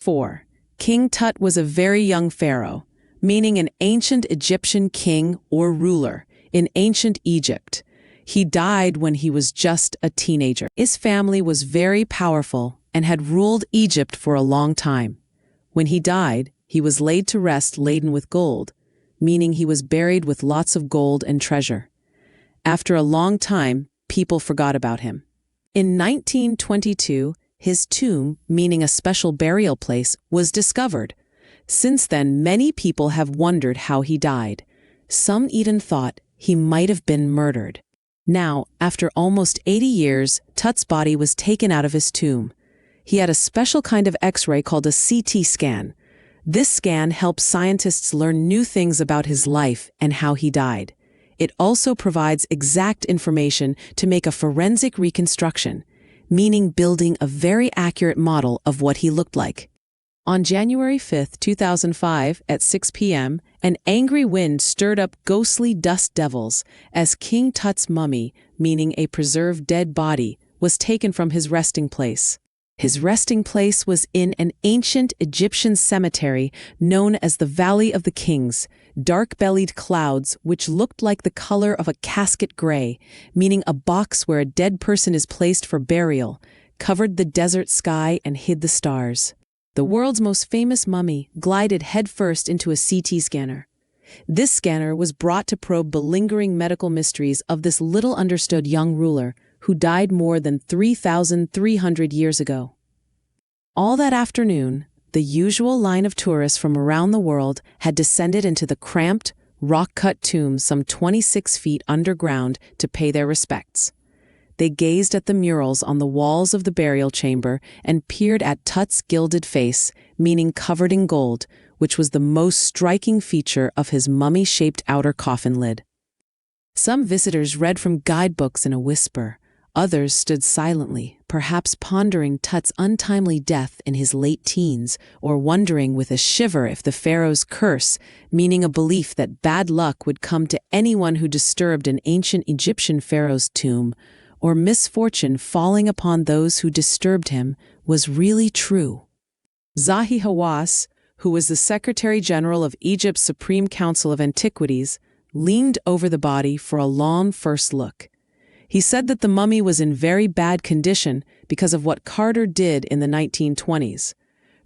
4. King Tut was a very young pharaoh, meaning an ancient Egyptian king or ruler in ancient Egypt. He died when he was just a teenager. His family was very powerful and had ruled Egypt for a long time. When he died, he was laid to rest laden with gold, meaning he was buried with lots of gold and treasure. After a long time, people forgot about him. In 1922, his tomb, meaning a special burial place, was discovered. Since then, many people have wondered how he died. Some even thought he might have been murdered. Now, after almost 80 years, Tut's body was taken out of his tomb. He had a special kind of X-ray called a CT scan. This scan helps scientists learn new things about his life and how he died. It also provides exact information to make a forensic reconstruction, meaning building a very accurate model of what he looked like. On January 5, 2005, at 6 p.m., an angry wind stirred up ghostly dust devils as King Tut's mummy, meaning a preserved dead body, was taken from his resting place. His resting place was in an ancient Egyptian cemetery known as the Valley of the Kings, dark-bellied clouds which looked like the color of a casket gray, meaning a box where a dead person is placed for burial, covered the desert sky and hid the stars. The world's most famous mummy glided headfirst into a CT scanner. This scanner was brought to probe the lingering medical mysteries of this little understood young ruler who died more than 3,300 years ago. All that afternoon, the usual line of tourists from around the world had descended into the cramped, rock-cut tomb some 26 feet underground to pay their respects. They gazed at the murals on the walls of the burial chamber and peered at Tut's gilded face, meaning covered in gold, which was the most striking feature of his mummy-shaped outer coffin lid. Some visitors read from guidebooks in a whisper. Others stood silently, perhaps pondering Tut's untimely death in his late teens, or wondering with a shiver if the pharaoh's curse, meaning a belief that bad luck would come to anyone who disturbed an ancient Egyptian pharaoh's tomb, or misfortune falling upon those who disturbed him, was really true. Zahi Hawass, who was the Secretary General of Egypt's Supreme Council of Antiquities, leaned over the body for a long first look. He said that the mummy was in very bad condition because of what Carter did in the 1920s.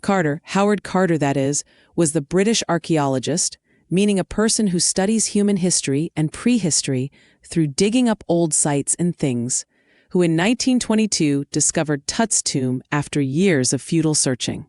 Carter, Howard Carter that is, was the British archaeologist, meaning a person who studies human history and prehistory through digging up old sites and things, who in 1922 discovered Tut's tomb after years of futile searching.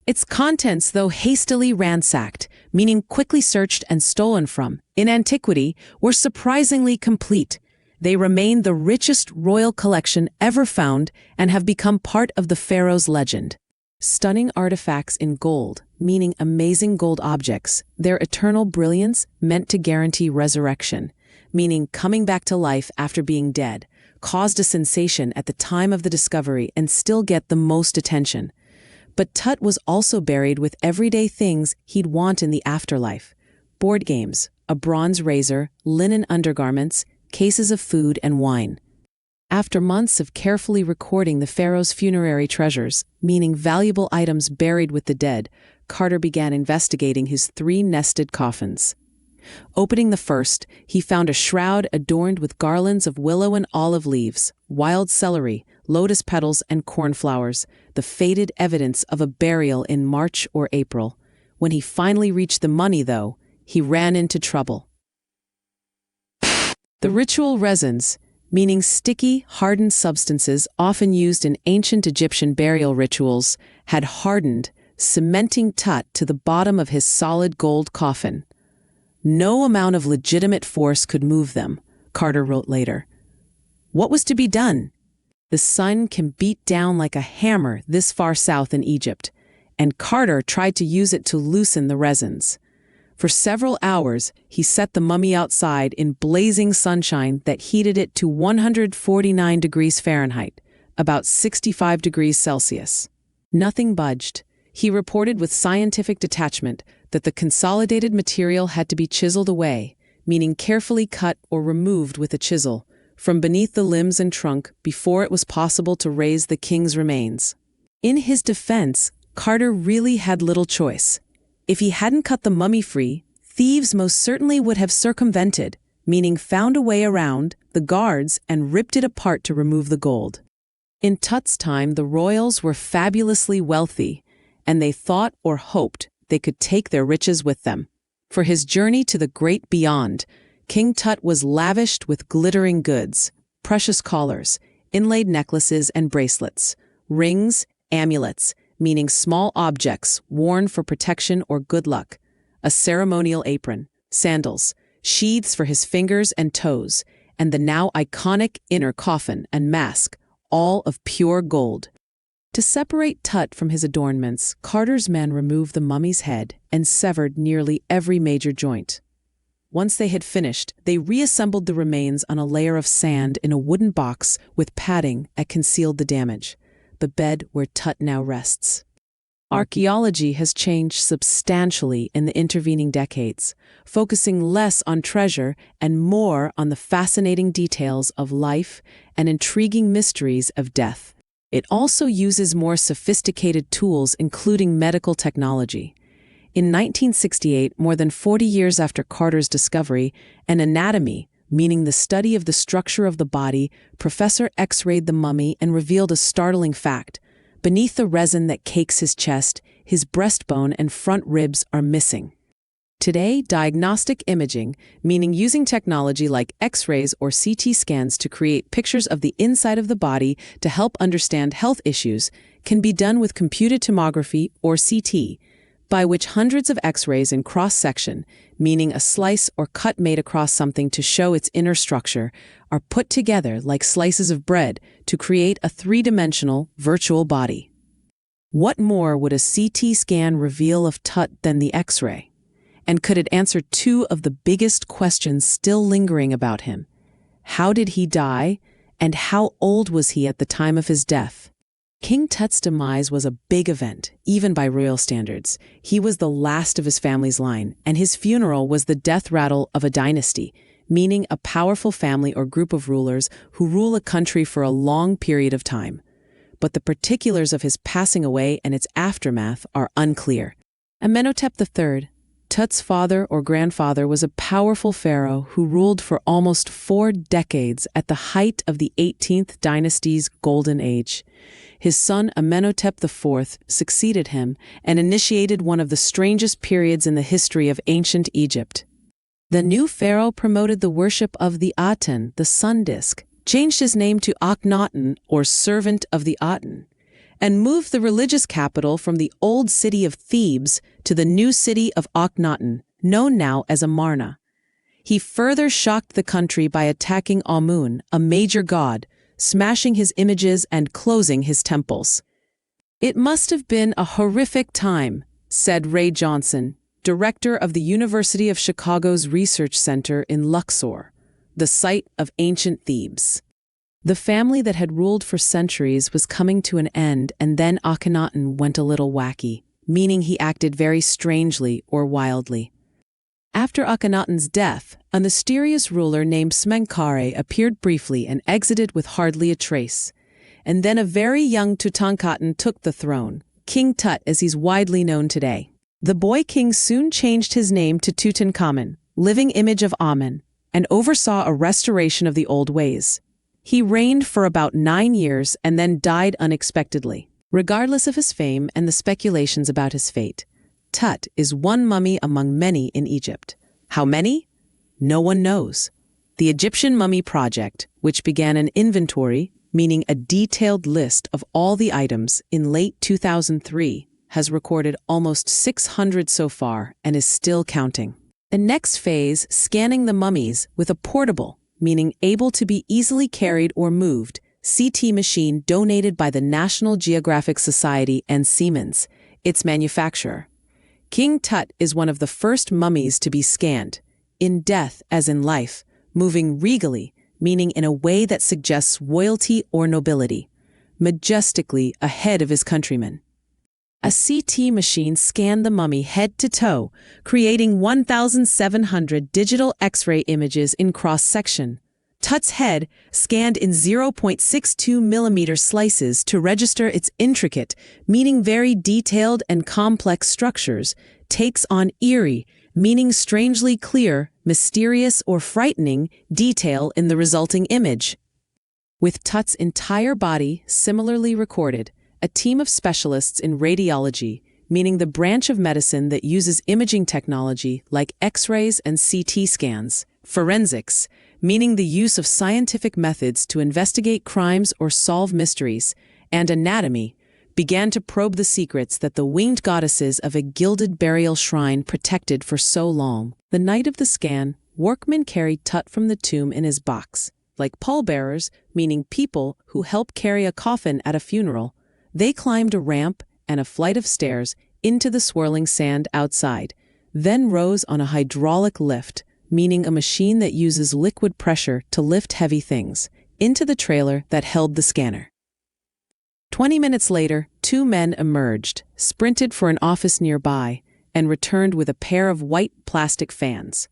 Its contents, though hastily ransacked, meaning quickly searched and stolen from, in antiquity, were surprisingly complete. They remain the richest royal collection ever found and have become part of the pharaoh's legend. Stunning artifacts in gold, meaning amazing gold objects, their eternal brilliance meant to guarantee resurrection, meaning coming back to life after being dead, caused a sensation at the time of the discovery and still get the most attention. But Tut was also buried with everyday things he'd want in the afterlife: board games, a bronze razor, linen undergarments, cases of food and wine. After months of carefully recording the pharaoh's funerary treasures, meaning valuable items buried with the dead, Carter began investigating his 3 nested coffins. Opening the first, he found a shroud adorned with garlands of willow and olive leaves, wild celery, lotus petals, and cornflowers, the faded evidence of a burial in March or April. When he finally reached the money, though, he ran into trouble. The ritual resins, meaning sticky, hardened substances often used in ancient Egyptian burial rituals, had hardened, cementing Tut to the bottom of his solid gold coffin. No amount of legitimate force could move them, Carter wrote later. What was to be done? The sun can beat down like a hammer this far south in Egypt, and Carter tried to use it to loosen the resins. For several hours, he set the mummy outside in blazing sunshine that heated it to 149 degrees Fahrenheit, about 65 degrees Celsius. Nothing budged. He reported with scientific detachment that the consolidated material had to be chiseled away, meaning carefully cut or removed with a chisel, from beneath the limbs and trunk before it was possible to raise the king's remains. In his defense, Carter really had little choice. If he hadn't cut the mummy free, thieves most certainly would have circumvented, meaning found a way around, the guards and ripped it apart to remove the gold. In Tut's time, the royals were fabulously wealthy, and they thought or hoped they could take their riches with them. For his journey to the great beyond, King Tut was lavished with glittering goods, precious collars, inlaid necklaces and bracelets, rings, amulets, meaning small objects worn for protection or good luck, a ceremonial apron, sandals, sheaths for his fingers and toes, and the now iconic inner coffin and mask, all of pure gold. To separate Tut from his adornments, Carter's men removed the mummy's head and severed nearly every major joint. Once they had finished, they reassembled the remains on a layer of sand in a wooden box with padding that concealed the damage, the bed where Tut now rests. Archaeology has changed substantially in the intervening decades, focusing less on treasure and more on the fascinating details of life and intriguing mysteries of death. It also uses more sophisticated tools, including medical technology. In 1968, more than 40 years after Carter's discovery, an anatomy, meaning the study of the structure of the body, Professor X-rayed the mummy and revealed a startling fact. Beneath the resin that cakes his chest, his breastbone and front ribs are missing. Today, diagnostic imaging, meaning using technology like X-rays or CT scans to create pictures of the inside of the body to help understand health issues, can be done with computed tomography or CT, by which hundreds of X-rays in cross-section, meaning a slice or cut made across something to show its inner structure, are put together like slices of bread to create a three-dimensional, virtual body. What more would a CT scan reveal of Tut than the X-ray? And could it answer two of the biggest questions still lingering about him? How did he die, and how old was he at the time of his death? King Tut's demise was a big event, even by royal standards. He was the last of his family's line, and his funeral was the death rattle of a dynasty, meaning a powerful family or group of rulers who rule a country for a long period of time. But the particulars of his passing away and its aftermath are unclear. Amenhotep III, Tut's father or grandfather, was a powerful pharaoh who ruled for almost 4 decades at the height of the 18th dynasty's golden age. His son Amenhotep IV succeeded him and initiated one of the strangest periods in the history of ancient Egypt. The new pharaoh promoted the worship of the Aten, the sun disk, changed his name to Akhenaten, or servant of the Aten, and moved the religious capital from the old city of Thebes to the new city of Akhenaten, known now as Amarna. He further shocked the country by attacking Amun, a major god, smashing his images and closing his temples. "It must have been a horrific time," said Ray Johnson, director of the University of Chicago's Research Center in Luxor, the site of ancient Thebes. The family that had ruled for centuries was coming to an end, and then Akhenaten went a little wacky, meaning he acted very strangely or wildly. After Akhenaten's death, a mysterious ruler named Smenkhare appeared briefly and exited with hardly a trace. And then a very young Tutankhaten took the throne, King Tut as he's widely known today. The boy king soon changed his name to Tutankhamen, living image of Amen, and oversaw a restoration of the old ways. He reigned for about 9 years and then died unexpectedly. Regardless of his fame and the speculations about his fate, Tut is one mummy among many in Egypt. How many? No one knows. The Egyptian Mummy Project, which began an inventory, meaning a detailed list of all the items, in late 2003, has recorded almost 600 so far and is still counting. The next phase, scanning the mummies with a portable, meaning able to be easily carried or moved, CT machine donated by the National Geographic Society and Siemens, its manufacturer. King Tut is one of the first mummies to be scanned, in death as in life, moving regally, meaning in a way that suggests royalty or nobility, majestically ahead of his countrymen. A CT machine scanned the mummy head to toe, creating 1,700 digital X-ray images in cross-section. Tut's head, scanned in 0.62 millimeter slices to register its intricate, meaning very detailed and complex structures, takes on eerie, meaning strangely clear, mysterious or frightening detail in the resulting image. With Tut's entire body similarly recorded, a team of specialists in radiology, meaning the branch of medicine that uses imaging technology like X-rays and CT scans, forensics, meaning the use of scientific methods to investigate crimes or solve mysteries, and anatomy, began to probe the secrets that the winged goddesses of a gilded burial shrine protected for so long. The night of the scan, workmen carried Tut from the tomb in his box. Like pallbearers, meaning people who help carry a coffin at a funeral, they climbed a ramp and a flight of stairs into the swirling sand outside, then rose on a hydraulic lift, meaning a machine that uses liquid pressure to lift heavy things, into the trailer that held the scanner. 20 minutes later, 2 men emerged, sprinted for an office nearby, and returned with a pair of white plastic fans.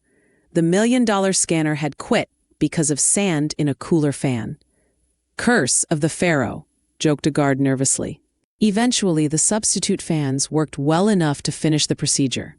The $1 million scanner had quit because of sand in a cooler fan. "Curse of the Pharaoh," joked a guard nervously. Eventually, the substitute fans worked well enough to finish the procedure.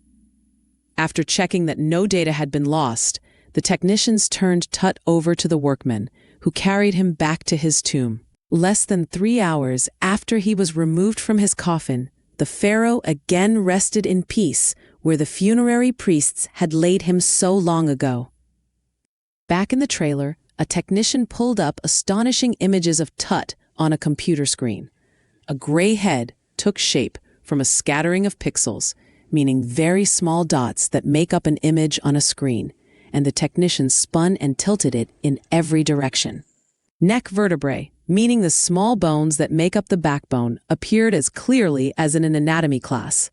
After checking that no data had been lost, the technicians turned Tut over to the workmen, who carried him back to his tomb. Less than 3 hours after he was removed from his coffin, the pharaoh again rested in peace where the funerary priests had laid him so long ago. Back in the trailer, a technician pulled up astonishing images of Tut on a computer screen. A gray head took shape from a scattering of pixels, meaning very small dots that make up an image on a screen, and the technician spun and tilted it in every direction. Neck vertebrae, meaning the small bones that make up the backbone, appeared as clearly as in an anatomy class.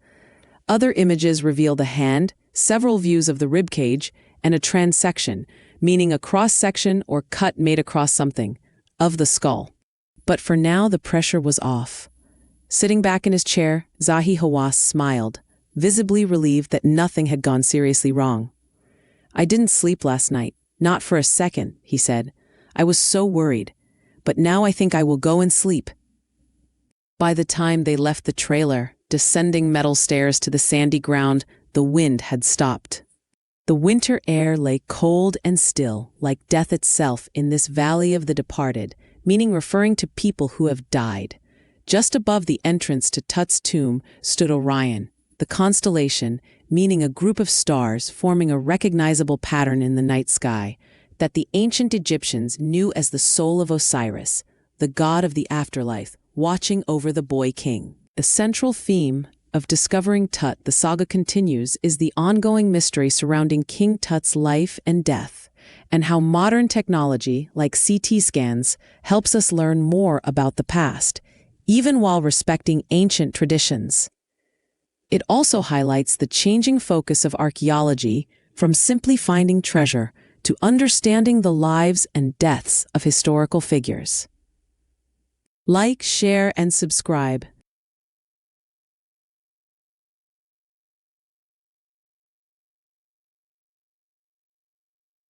Other images reveal the hand, several views of the ribcage, and a transection, meaning a cross-section or cut made across something, of the skull. But for now, the pressure was off. Sitting back in his chair, Zahi Hawass smiled, visibly relieved that nothing had gone seriously wrong. "I didn't sleep last night, not for a second," he said. "I was so worried. But now I think I will go and sleep." By the time they left the trailer, descending metal stairs to the sandy ground, the wind had stopped. The winter air lay cold and still, like death itself in this valley of the departed, meaning referring to people who have died. Just above the entrance to Tut's tomb stood Orion, the constellation, meaning a group of stars forming a recognizable pattern in the night sky, that the ancient Egyptians knew as the soul of Osiris, the god of the afterlife, watching over the boy king. The central theme of Discovering Tut, the Saga Continues, is the ongoing mystery surrounding King Tut's life and death, and how modern technology, like CT scans, helps us learn more about the past, even while respecting ancient traditions. It also highlights the changing focus of archaeology from simply finding treasure to understanding the lives and deaths of historical figures. Like, share, and subscribe.